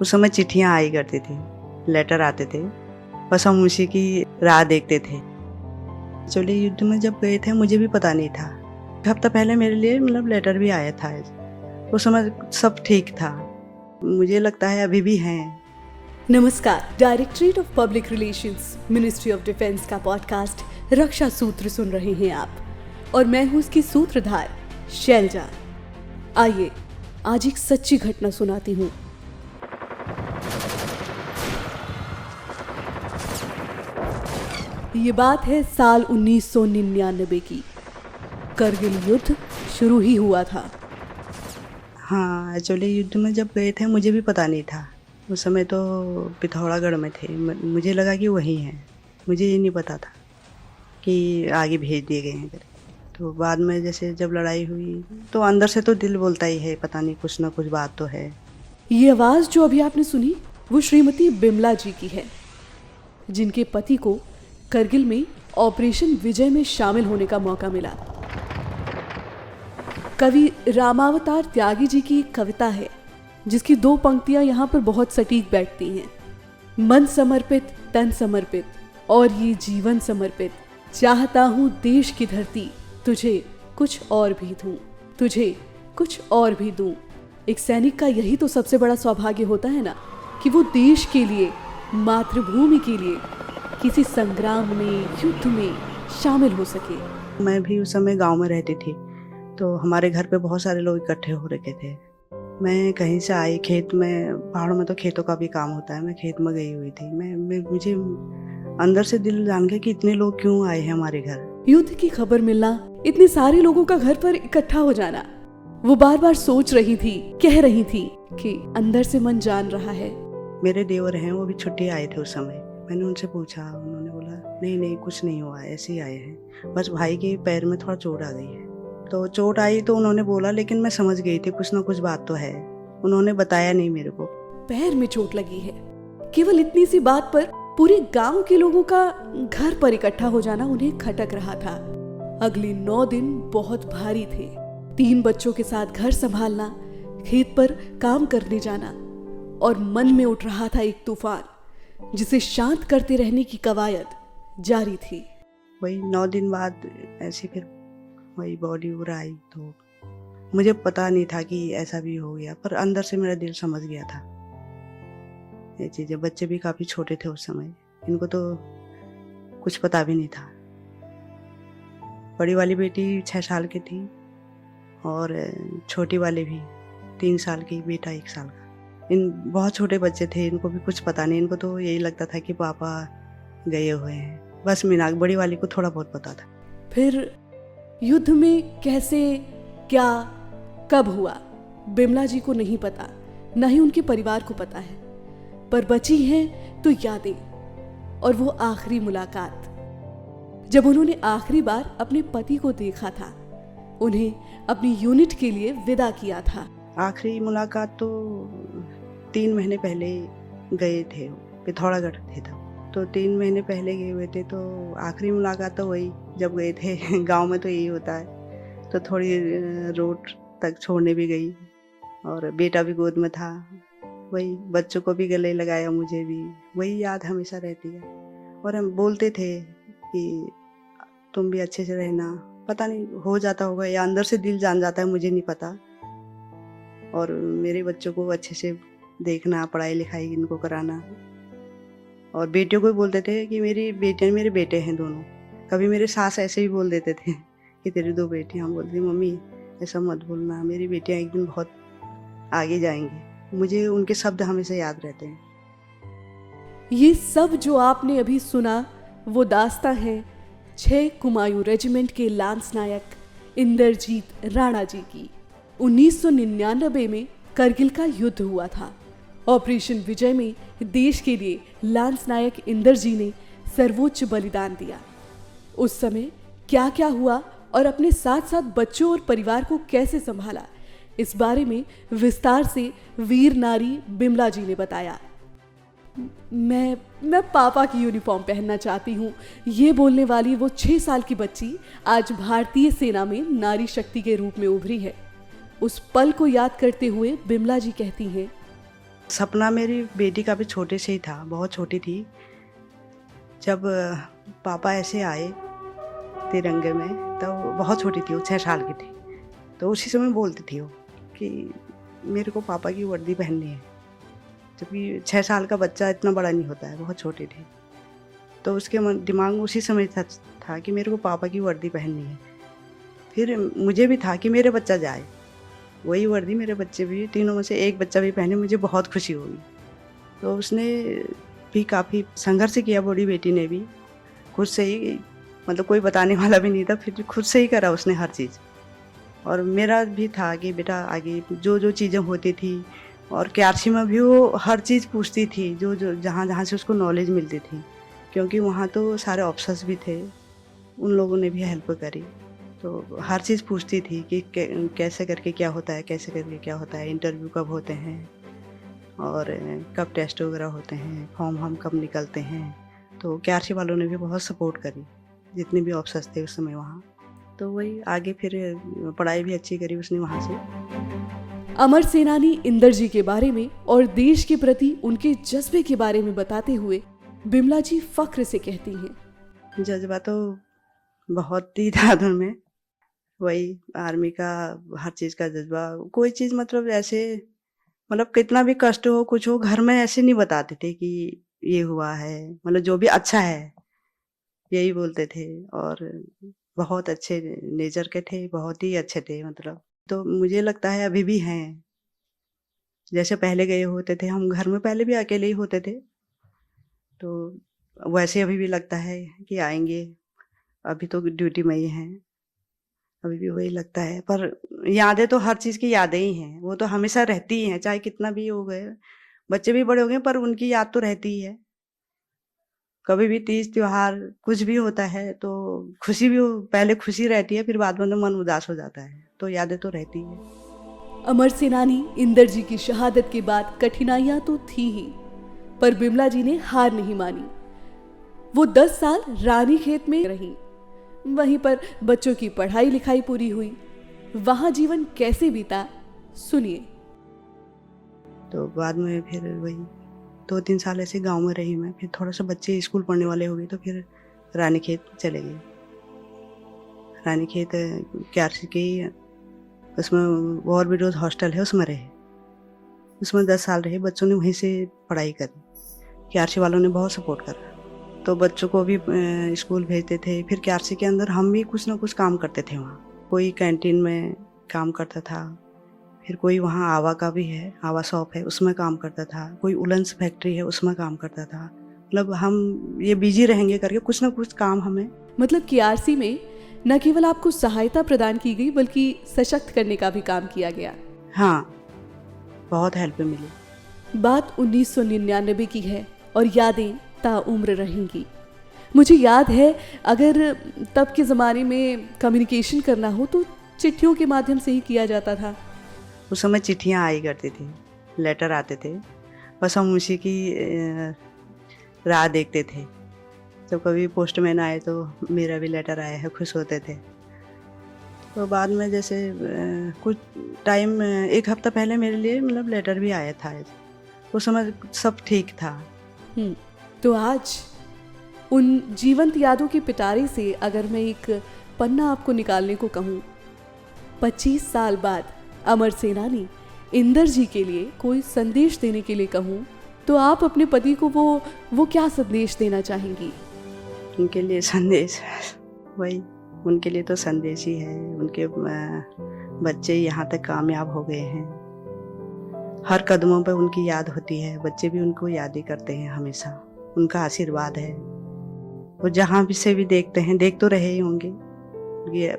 उस समय चिट्ठियाँ आई करती थी, लेटर आते थे, बस हम उसी की राह देखते थे। एक्चुअली युद्ध में जब गए थे मुझे भी पता नहीं था। एक हफ्ता पहले मेरे लिए मतलब लेटर भी आया था। उस समय सब ठीक था। मुझे लगता है अभी भी हैं। नमस्कार, directorate of public relations, ministry of defence का पॉडकास्ट रक्षा सूत्र सुन रहे हैं आप और मैं हूं उसकी सूत्रधार शैलजा। आइए आज एक सच्ची घटना सुनाती हूं। ये बात है साल 1999 की। करगिल युद्ध शुरू ही हुआ था। हाँ, एक्चुअली युद्ध में जब गए थे मुझे भी पता नहीं था। उस समय तो पिथौरागढ़ में थे। मुझे लगा कि वही हैं। मुझे ये नहीं पता था कि आगे भेज दिए गए हैं करके। तो बाद में जैसे जब लड़ाई हुई तो अंदर से तो दिल बोलता ही है, पता नहीं कुछ ना कुछ बात तो है। ये आवाज जो अभी आपने सुनी वो श्रीमती बिमला जी की है, जिनके पति को करगिल में ऑपरेशन विजय में शामिल होने का मौका मिला। कवि रामावतार त्यागी जी की एक कविता है जिसकी 2 पंक्तियां यहाँ पर बहुत सटीक बैठती हैं। मन समर्पित, तन समर्पित और ये जीवन समर्पित, चाहता हूँ देश की धरती, तुझे कुछ और भी दूं, तुझे कुछ और भी दूं। एक सैनिक का यही तो सबसे बड़ा सौभाग्य होता है ना, कि वो देश के लिए, मातृभूमि के लिए किसी संग्राम में, युद्ध में शामिल हो सके। मैं भी उस समय गांव में रहती थी, तो हमारे घर पे बहुत सारे लोग इकट्ठे हो रखे थे। मैं कहीं से आई, खेत में, पहाड़ों में तो खेतों का भी काम होता है। मैं खेत में गई हुई थी। मुझे अंदर से दिल जान गया कि इतने लोग क्यों आए हैं हमारे घर। युद्ध की खबर मिलना, इतने सारे लोगों का घर पर इकट्ठा हो जाना, वो बार बार सोच रही थी, कह रही थी कि अंदर से मन जान रहा है। मेरे देवर हैं, वो भी छुट्टी आए थे उस समय। मैंने उनसे पूछा, उन्होंने बोला नहीं कुछ नहीं हुआ है, ऐसे ही आए हैं, बस भाई के पैर में थोड़ा चोट आ गई है। तो चोट आई तो उन्होंने बोला, लेकिन मैं समझ गई थी कुछ ना कुछ बात तो है। उन्होंने बताया नहीं मेरे को। पैर में चोट लगी है, केवल इतनी सी बात पर पूरे गांव के लोगों का घर पर इकट्ठा हो जाना उन्हें खटक रहा था। अगले 9 दिन बहुत भारी थे। 3 बच्चों के साथ घर संभालना, खेत पर काम करने जाना, और मन में उठ रहा था एक तूफान जिसे शांत करते रहने की कवायद जारी थी। वही 9 दिन बाद ऐसे फिर वही बॉडी उड़ आई। तो मुझे पता नहीं था कि ऐसा भी हो गया, पर अंदर से मेरा दिल समझ गया था ये चीज़ें। बच्चे भी काफ़ी छोटे थे उस समय, इनको तो कुछ पता भी नहीं था। बड़ी वाली बेटी 6 साल की थी और छोटी वाली भी 3 साल की, बेटा 1 साल का। इन बहुत छोटे बच्चे थे, इनको भी कुछ पता नहीं। इनको तो यही लगता था कि पापा गए हुए हैं, बस मीनाक बड़ी वाली को थोड़ा बहुत पता था। फिर युद्ध में कैसे, क्या, कब हुआ, बिमला जी को नहीं पता, न ही उनके परिवार को पता है। पर बची हैं तो यादें, और वो आखिरी मुलाकात जब उन्होंने आखिरी बार अपने पति को देखा था, उन्हें अपनी यूनिट के लिए विदा किया था। आखिरी मुलाकात तो 3 महीने पहले गए थे, पिथौरागढ़ थे तब। तो 3 महीने पहले गए हुए थे, तो आखिरी मुलाकात तो वही जब गए थे। गांव में तो यही होता है। तो थोड़ी रोड तक छोड़ने भी गई, और बेटा भी गोद में था। वही बच्चों को भी गले लगाया, मुझे भी वही याद हमेशा रहती है। और हम बोलते थे कि तुम भी अच्छे से रहना। पता नहीं हो जाता होगा या अंदर से दिल जान जाता है, मुझे नहीं पता। और मेरे बच्चों को अच्छे से देखना, पढ़ाई लिखाई इनको कराना। और बेटियों को भी बोलते थे कि मेरी बेटियाँ मेरे बेटे हैं दोनों। कभी मेरे सास ऐसे भी बोल देते थे कि तेरी 2 बेटियाँ। हम बोलते मम्मी ऐसा मत बोलना, मेरी बेटियाँ एक दिन बहुत आगे जाएंगी। मुझे उनके शब्द हमेशा याद रहते हैं। ये सब जो आपने अभी सुना वो दास्तां है 6 कुमायूं रेजिमेंट के लांस नायक इंद्रजीत राणा जी की। 1999 में करगिल का युद्ध हुआ था। ऑपरेशन विजय में देश के लिए लांस नायक इंदर जी ने सर्वोच्च बलिदान दिया। उस समय क्या क्या हुआ और अपने साथ साथ बच्चों और परिवार को कैसे संभाला, इस बारे में विस्तार से वीर नारी बिमला जी ने बताया। मैं पापा की यूनिफॉर्म पहनना चाहती हूँ, ये बोलने वाली वो 6 साल की बच्ची आज भारतीय सेना में नारी शक्ति के रूप में उभरी है। उस पल को याद करते हुए बिमला जी कहती हैं, सपना मेरी बेटी का भी छोटे से ही था, बहुत छोटी थी। जब पापा ऐसे आए तिरंगे में, तब बहुत छोटी थी वो, 6 साल की थी। तो उसी समय बोलती थी वो कि मेरे को पापा की वर्दी पहननी है, जबकि 6 साल का बच्चा इतना बड़ा नहीं होता है, बहुत छोटी थी। तो उसके दिमाग में उसी समय था कि मेरे को पापा की वर्दी पहननी है। फिर मुझे भी था कि मेरे बच्चा जाए, वही वर्दी मेरे बच्चे भी, तीनों में से एक बच्चा भी पहने, मुझे बहुत खुशी हुई। तो उसने भी काफ़ी संघर्ष किया, बड़ी बेटी ने भी खुद से ही, मतलब कोई बताने वाला भी नहीं था, फिर खुद से ही करा उसने हर चीज़। और मेरा भी था कि बेटा आगे जो जो चीज़ें होती थी, और क्यार्सी में भी वो हर चीज़ पूछती थी, जो जो जहाँ जहाँ से उसको नॉलेज मिलती थी, क्योंकि वहाँ तो सारे ऑफिसर्स भी थे, उन लोगों ने भी हेल्प करी। तो हर चीज़ पूछती थी कि कैसे करके क्या होता है, कैसे करके क्या होता है, इंटरव्यू कब होते हैं, और कब टेस्ट वगैरह होते हैं, फॉर्म हम कब निकलते हैं। तो क्यार्सी वालों ने भी बहुत सपोर्ट करी, जितने भी ऑफिसर्स थे उस समय वहाँ। तो वही आगे फिर पढ़ाई भी अच्छी करी उसने वहाँ से। अमर सेनानी इंदर जी के बारे में और देश के प्रति उनके जज्बे के बारे में बताते हुए बिमला जी फख्र से कहती हैं, जज्बा तो बहुत ही था उनमें, वही आर्मी का हर चीज़ का जज्बा। कोई चीज़ मतलब ऐसे, मतलब कितना भी कष्ट हो, कुछ हो, घर में ऐसे नहीं बताते थे कि ये हुआ है, मतलब जो भी अच्छा है यही बोलते थे। और बहुत अच्छे नेचर के थे, बहुत ही अच्छे थे मतलब। तो मुझे लगता है अभी भी हैं, जैसे पहले गए होते थे हम, घर में पहले भी अकेले ही होते थे, तो वैसे अभी भी लगता है कि आएंगे। अभी तो ड्यूटी में ही हैं, अभी भी वही लगता है। पर यादें तो हर चीज़ की यादें ही हैं, वो तो हमेशा रहती ही हैं, चाहे कितना भी हो गए, बच्चे भी बड़े हो गए, पर उनकी याद तो रहती ही है। कभी भी तीज त्योहार कुछ भी होता है तो खुशी भी पहले खुशी रहती है, फिर बाद में तो मन उदास हो जाता है, तो यादें तो रहती है। अमर सेनानी इंदर जी की शहादत के बाद कठिनाइयां तो थी ही, पर बिमला जी ने हार नहीं मानी। वो 10 साल रानीखेत में रही, वहीं पर बच्चों की पढ़ाई लिखाई पूरी हुई। वहां जीवन कैसे बीता, सुनिए। तो बाद में फिर वही 2-3 साल ऐसे गांव में रही मैं, फिर थोड़ा सा बच्चे स्कूल पढ़ने वाले हो गए, तो फिर रानीखेत चले गए। रानीखेत क्यार्सी के, उसमें वॉर विडोज हॉस्टल है, उसमें रहे, उसमें 10 साल रहे। बच्चों ने वहीं से पढ़ाई करी, क्यार्सी वालों ने बहुत सपोर्ट करा। तो बच्चों को भी स्कूल भेजते थे। फिर क्यार्सी के अंदर हम भी कुछ ना कुछ काम करते थे वहाँ, कोई कैंटीन में काम करता था, फिर कोई वहाँ आवा का भी है, आवा शॉप है, उसमें काम करता था, कोई उलन्स फैक्ट्री है, उसमें काम करता था। मतलब हम ये बिजी रहेंगे करके कुछ ना कुछ काम हमें। मतलब क्यार्सी में न केवल आपको सहायता प्रदान की गई, बल्कि सशक्त करने का भी काम किया गया। हाँ, बहुत हेल्प मिली। बात 1999 की है और यादें ताउम्र रहेंगी। मुझे याद है, अगर तब के ज़माने में कम्युनिकेशन करना हो तो चिट्ठियों के माध्यम से ही किया जाता था। उस समय चिट्ठियाँ आई करती थी, लेटर आते थे, बस हम उसी की राह देखते थे। जब कभी पोस्टमैन आए तो मेरा भी लेटर आया है, खुश होते थे। तो बाद में जैसे कुछ टाइम, 1 हफ्ता पहले मेरे लिए मतलब लेटर भी आया था, उस समय सब ठीक था। तो आज उन जीवंत यादों के पिटारे से अगर मैं एक पन्ना आपको निकालने को कहूँ, 25 साल बाद अमर सेनानी इंदर जी के लिए कोई संदेश देने के लिए कहूँ, तो आप अपने पति को वो क्या संदेश देना चाहेंगी? उनके लिए संदेश, वही उनके लिए तो संदेश ही है। उनके बच्चे यहाँ तक कामयाब हो गए हैं, हर कदमों पर उनकी याद होती है, बच्चे भी उनको याद ही करते हैं हमेशा, उनका आशीर्वाद है। वो जहाँ भी से भी देखते हैं, देख तो रहे ही होंगे, ये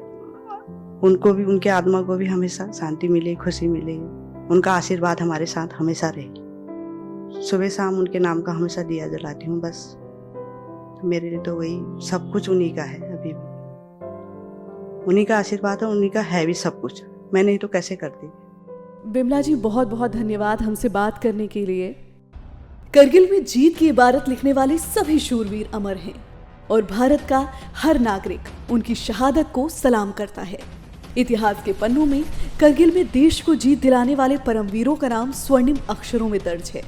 उनको भी, उनके आत्मा को भी हमेशा शांति मिले, खुशी मिले, उनका आशीर्वाद हमारे साथ हमेशा रहे। सुबह शाम उनके नाम का हमेशा दिया जलाती हूँ, बस मेरे लिए तो वही सब कुछ उन्हीं का है, अभी भी उन्हीं का आशीर्वाद है, उन्हीं का है भी सब कुछ, मैं नहीं तो कैसे करती। बिमला जी, बहुत बहुत धन्यवाद हमसे बात करने के लिए। करगिल में जीत की इबारत लिखने वाले सभी शूरवीर अमर हैं और भारत का हर नागरिक उनकी शहादत को सलाम करता है। इतिहास के पन्नों में करगिल में देश को जीत दिलाने वाले परमवीरों का नाम स्वर्णिम अक्षरों में दर्ज है।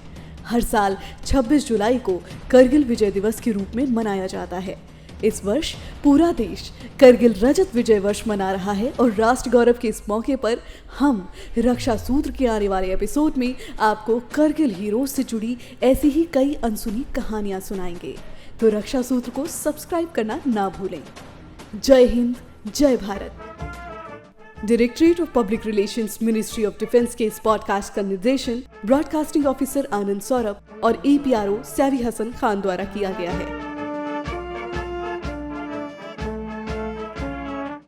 हर साल 26 जुलाई को करगिल विजय दिवस के रूप में मनाया जाता है। इस वर्ष पूरा देश करगिल रजत विजय वर्ष मना रहा है और राष्ट्र गौरव के इस मौके पर हम रक्षा सूत्र के आने वाले एपिसोड में आपको करगिल हीरोज से जुड़ी ऐसी ही कई अनसुनी कहानियां सुनाएंगे। तो रक्षा सूत्र को सब्सक्राइब करना ना भूलें। जय हिंद, जय Bharat. Directorate of public relations, ministry of defence के इस पॉडकास्ट का निर्देशन ब्रॉडकास्टिंग ऑफिसर आनंद सौरभ और APRO सैवी हसन खान द्वारा किया गया है।